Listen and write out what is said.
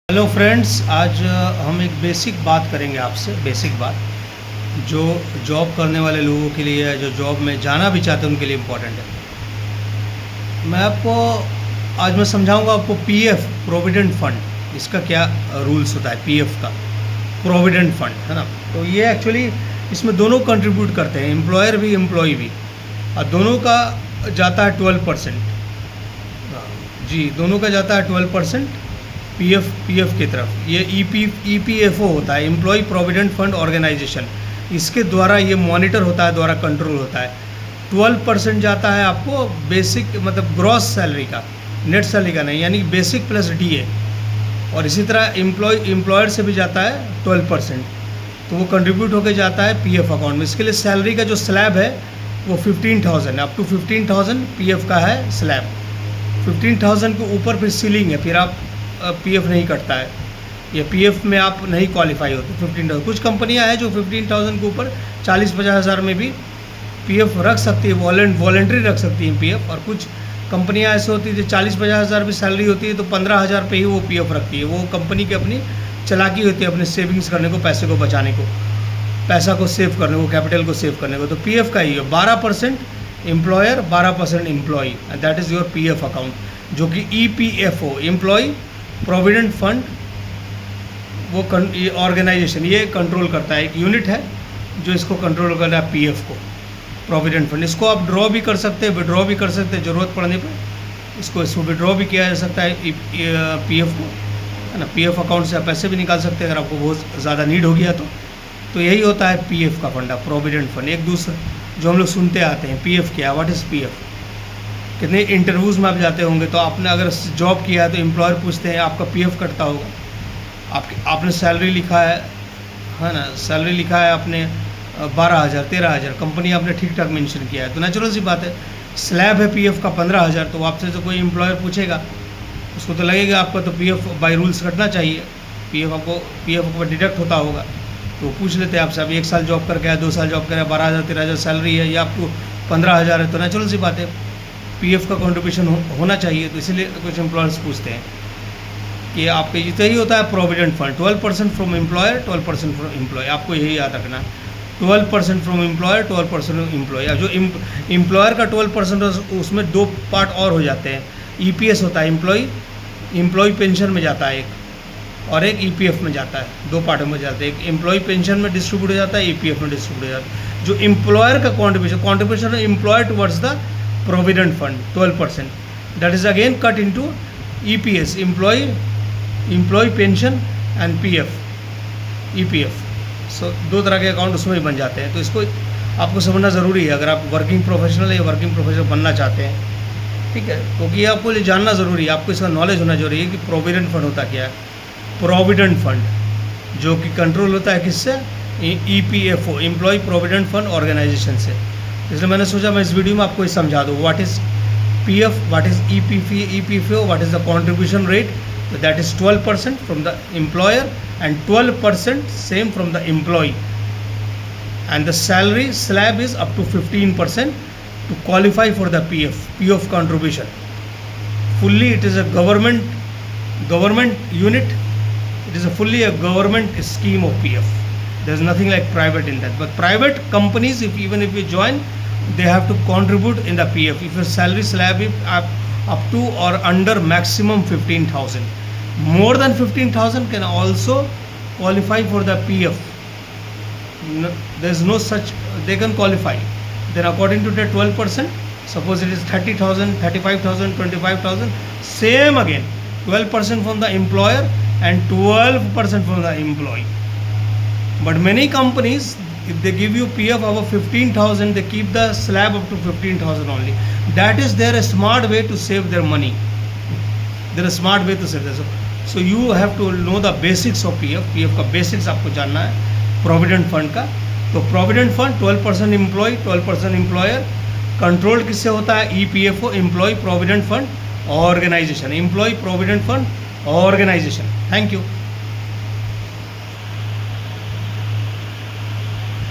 Hello friends, आज हम एक बेसिक बात करेंगे आपसे। बेसिक बात जो जॉब करने वाले लोगों के लिए है, जो जॉब में जाना भी चाहते हैं उनके लिए इम्पोर्टेंट है। मैं समझाऊंगा आपको पीएफ, प्रोविडेंट फंड, इसका क्या रूल्स होता है। पीएफ का प्रोविडेंट फंड है ना, तो ये एक्चुअली इसमें दोनों कंट्रीब्यूट करते हैं, एम्प्लॉयर भी एम्प्लॉय भी, और दोनों का जाता है 12%। जी, दोनों का जाता है 12% पीएफ की तरफ। ये ईपीएफओ होता है, एम्प्लॉय प्रोविडेंट फंड ऑर्गेनाइजेशन, इसके द्वारा ये मॉनिटर होता है, द्वारा कंट्रोल होता है। 12% जाता है आपको बेसिक, मतलब ग्रॉस सैलरी का, नेट सैलरी का नहीं, यानी बेसिक प्लस डीए। और इसी तरह एम्प्लॉयर से भी जाता है 12%, तो वो कंट्रीब्यूट होकर जाता है पीएफ अकाउंट में। इसके लिए सैलरी का जो स्लैब है वो 15,000 है, अप टू 15,000 पीएफ का है स्लैब। 15,000 के ऊपर फिर सीलिंग है, फिर आप पीएफ नहीं कटता है, या पीएफ में आप नहीं क्वालिफाई होते 15,000। कुछ कंपनियां हैं जो 15,000 के ऊपर 40-50 हज़ार में भी पीएफ रख सकती है, वॉलेंट्री रख सकती हैं पीएफ। और कुछ कंपनियां ऐसे होती है जो 40-50 हज़ार भी सैलरी होती है तो 15,000 पे ही वो पीएफ रखती है। वो कंपनी की अपनी चालाकी होती है, अपने सेविंग्स करने को, पैसे को बचाने को, पैसा को सेव करने को, कैपिटल को सेव करने को। तो पीएफ का ही है 12% employer, 12% employee, that is your PF account, जो कि ईपीएफओ, एम्प्लॉय प्रोविडेंट फंड, वो ऑर्गेनाइजेशन ये कंट्रोल करता है। एक यूनिट है जो इसको कंट्रोल कर रहा है, पीएफ को, प्रोविडेंट फंड। इसको आप ड्रॉ भी कर सकते हैं, विड्रॉ भी कर सकते हैं, ज़रूरत पड़ने पर इसको विड्रॉ भी किया जा सकता है पीएफ को, है ना। पीएफ अकाउंट से आप पैसे भी निकाल सकते हैं अगर आपको बहुत ज़्यादा नीड हो गया तो यही होता है पीएफ का फंड, प्रोविडेंट फंड। एक दूसरा जो हम लोग सुनते आते हैं, पीएफ क्या है, व्हाट इज़ पीएफ। कितने इंटरव्यूज़ में आप जाते होंगे तो आपने अगर जॉब किया है तो एम्प्लॉयर पूछते हैं आपका पीएफ कटता होगा। आपने सैलरी लिखा है ना, सैलरी लिखा है आपने 12,000, 13,000, कंपनी आपने ठीक ठाक मेंशन किया है, तो नेचुरल सी बात है। स्लैब है पीएफ का 15,000, तो आपसे तो कोई एम्प्लॉयर पूछेगा, उसको तो लगेगा आपका तो पीएफ बाय रूल्स कटना चाहिए, पीएफ आपको डिडक्ट होता होगा। तो वो पूछ लेते हैं आपसे, आप 1 साल जॉब करके आए, 2 साल जॉब करे, 12,000, 13,000 सैलरी है, या आपको 15,000 है, तो नेचुरल सी बात है पीएफ का कंट्रीब्यूशन होना चाहिए। तो इसलिए कुछ एम्प्लॉयर्स पूछते हैं कि आपके जितना ही होता है provident fund, 12% from employer, 12% from employ. आपको यही याद रखना, 12% फ्रॉम एम्प्लॉयर, 12% फ्रॉम एम्प्लॉय। अब जो एम्प्लॉयर का 12% उसमें 2 पार्ट और हो जाते हैं। ईपीएस होता है, एम्प्लॉय पेंशन में जाता है एक, और एक ईपीएफ में जाता है। 2 पार्ट में जाता है, एक एम्प्लॉय पेंशन में डिस्ट्रीब्यूट हो जाता है, ईपीएफ में डिस्ट्रीब्यूट हो जाता है। जो एम्प्लॉयर का contribution employer towards the provident fund 12%, that is again cut into EPS, employee pension and EPF। सो 2 तरह के अकाउंट उसमें ही बन जाते हैं। तो इसको आपको समझना ज़रूरी है अगर आप वर्किंग प्रोफेशनल या वर्किंग प्रोफेशनल बनना चाहते हैं, ठीक है। क्योंकि आपको ये जानना ज़रूरी है, आपको इसका नॉलेज होना जरूरी है कि प्रोविडेंट फंड होता क्या है। प्रोविडेंट फंड जो कि कंट्रोल होता है किससे, EPFO, employee provident fund organisation से। इसलिए मैंने सोचा मैं इस वीडियो में आपको ये समझा दूँ, what is PF, what is EPFO, what is the contribution rate. तो that is 12% from the employer and 12% same from the employee, and the salary slab is up to 15% to qualify for the PF contribution. Fully it is a government unit, it is fully a government scheme of PF. There is nothing like private in that. But private companies, even if you join, they have to contribute in the PF. If your salary slab is up to or under maximum 15,000, more than 15,000 can also qualify for the PF. No, there is no such, they can qualify. Then according to the 12%, suppose it is 30,000, 35,000, 25,000, same again, 12% from the employer and 12% from the employee. But many companies, if they give you PF over 15,000, they keep the slab up to 15,000 only. That is their smart way to save their money. There is a smart way to save this. So you have to know the basics of PF. PF का basics आपको जानना है, provident fund का। तो provident fund 12% employee, 12% employer, control किससे होता है, EPFO, employee provident fund organisation, employee provident fund organisation. Thank you.